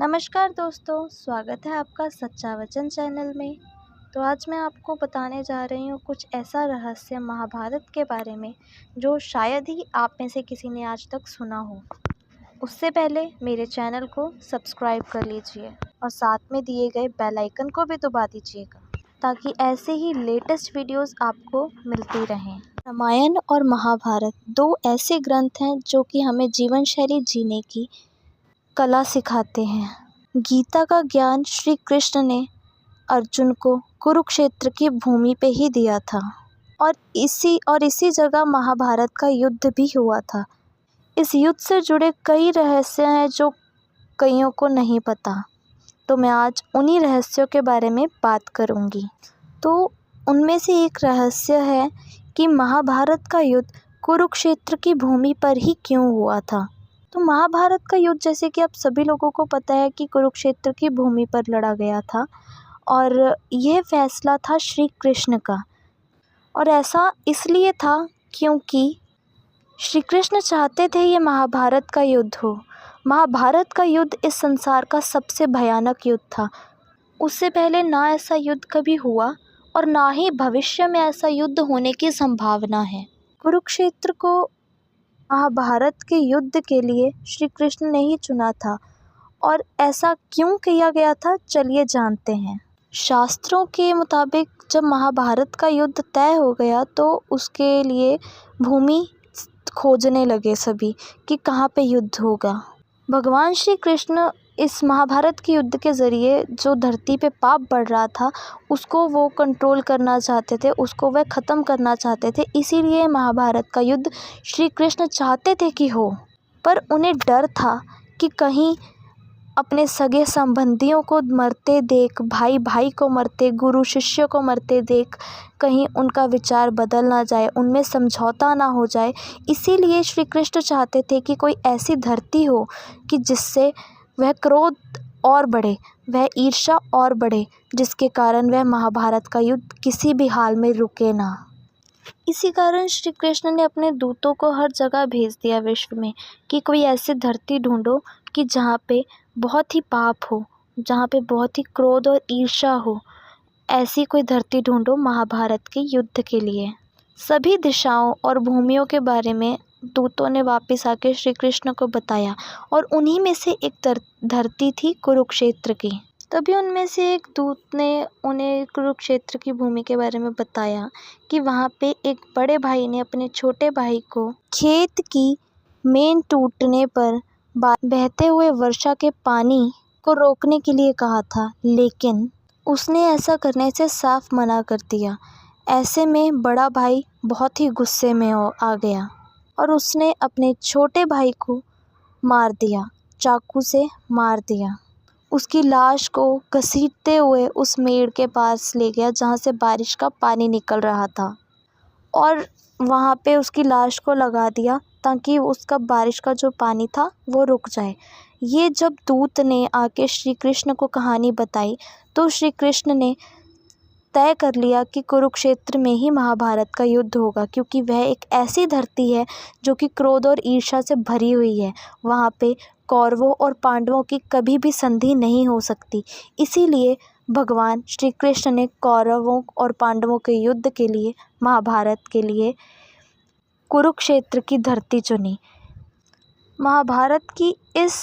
नमस्कार दोस्तों, स्वागत है आपका सच्चा वचन चैनल में। तो आज मैं आपको बताने जा रही हूँ कुछ ऐसा रहस्य महाभारत के बारे में जो शायद ही आप में से किसी ने आज तक सुना हो। उससे पहले मेरे चैनल को सब्सक्राइब कर लीजिए और साथ में दिए गए बेल आइकन को भी दबा दीजिएगा ताकि ऐसे ही लेटेस्ट वीडियोस आपको मिलती रहें। रामायण और महाभारत दो ऐसे ग्रंथ हैं जो कि हमें जीवन शैली जीने की कला सिखाते हैं। गीता का ज्ञान श्री कृष्ण ने अर्जुन को कुरुक्षेत्र की भूमि पे ही दिया था और इसी जगह महाभारत का युद्ध भी हुआ था। इस युद्ध से जुड़े कई रहस्य हैं जो कईयों को नहीं पता, तो मैं आज उन्हीं रहस्यों के बारे में बात करूंगी। तो उनमें से एक रहस्य है कि महाभारत का युद्ध कुरुक्षेत्र की भूमि पर ही क्यों हुआ था। तो महाभारत का युद्ध, जैसे कि आप सभी लोगों को पता है, कि कुरुक्षेत्र की भूमि पर लड़ा गया था और यह फैसला था श्री कृष्ण का। और ऐसा इसलिए था क्योंकि श्री कृष्ण चाहते थे ये महाभारत का युद्ध हो। महाभारत का युद्ध इस संसार का सबसे भयानक युद्ध था। उससे पहले ना ऐसा युद्ध कभी हुआ और ना ही भविष्य में ऐसा युद्ध होने की संभावना है। कुरुक्षेत्र को महाभारत के युद्ध के लिए श्री कृष्ण ने ही चुना था। और ऐसा क्यों किया गया था, चलिए जानते हैं। शास्त्रों के मुताबिक जब महाभारत का युद्ध तय हो गया तो उसके लिए भूमि खोजने लगे सभी कि कहाँ पे युद्ध होगा। भगवान श्री कृष्ण इस महाभारत के युद्ध के ज़रिए जो धरती पे पाप बढ़ रहा था उसको वो कंट्रोल करना चाहते थे, उसको वह ख़त्म करना चाहते थे। इसीलिए महाभारत का युद्ध श्री कृष्ण चाहते थे कि हो, पर उन्हें डर था कि कहीं अपने सगे संबंधियों को मरते देख, भाई भाई को मरते, गुरु शिष्य को मरते देख कहीं उनका विचार बदल ना जाए, उनमें समझौता ना हो जाए। इसीलिए श्री कृष्ण चाहते थे कि कोई ऐसी धरती हो कि जिससे वह क्रोध और बढ़े, वह ईर्ष्या और बढ़े, जिसके कारण वह महाभारत का युद्ध किसी भी हाल में रुके ना। इसी कारण श्री कृष्ण ने अपने दूतों को हर जगह भेज दिया विश्व में कि कोई ऐसी धरती ढूंढो कि जहाँ पे बहुत ही पाप हो, जहाँ पे बहुत ही क्रोध और ईर्ष्या हो। ऐसी कोई धरती ढूंढो महाभारत के युद्ध के लिए। सभी दिशाओं और भूमियों के बारे में दूतों ने वापस आके श्री कृष्ण को बताया और उन्हीं में से एक धरती थी कुरुक्षेत्र की। तभी उनमें से एक दूत ने उन्हें कुरुक्षेत्र की भूमि के बारे में बताया कि वहाँ पे एक बड़े भाई ने अपने छोटे भाई को खेत की मेन टूटने पर बहते हुए वर्षा के पानी को रोकने के लिए कहा था, लेकिन उसने ऐसा करने से साफ मना कर दिया। ऐसे में बड़ा भाई बहुत ही गुस्से में आ गया और उसने अपने छोटे भाई को मार दिया, चाकू से मार दिया। उसकी लाश को घसीटते हुए उस मेड़ के पास ले गया जहाँ से बारिश का पानी निकल रहा था और वहाँ पे उसकी लाश को लगा दिया ताकि उसका बारिश का जो पानी था वो रुक जाए। ये जब दूत ने आके श्री कृष्ण को कहानी बताई तो श्री कृष्ण ने तय कर लिया कि कुरुक्षेत्र में ही महाभारत का युद्ध होगा, क्योंकि वह एक ऐसी धरती है जो कि क्रोध और ईर्ष्या से भरी हुई है। वहाँ पे कौरवों और पांडवों की कभी भी संधि नहीं हो सकती। इसीलिए भगवान श्री कृष्ण ने कौरवों और पांडवों के युद्ध के लिए, महाभारत के लिए कुरुक्षेत्र की धरती चुनी। महाभारत की इस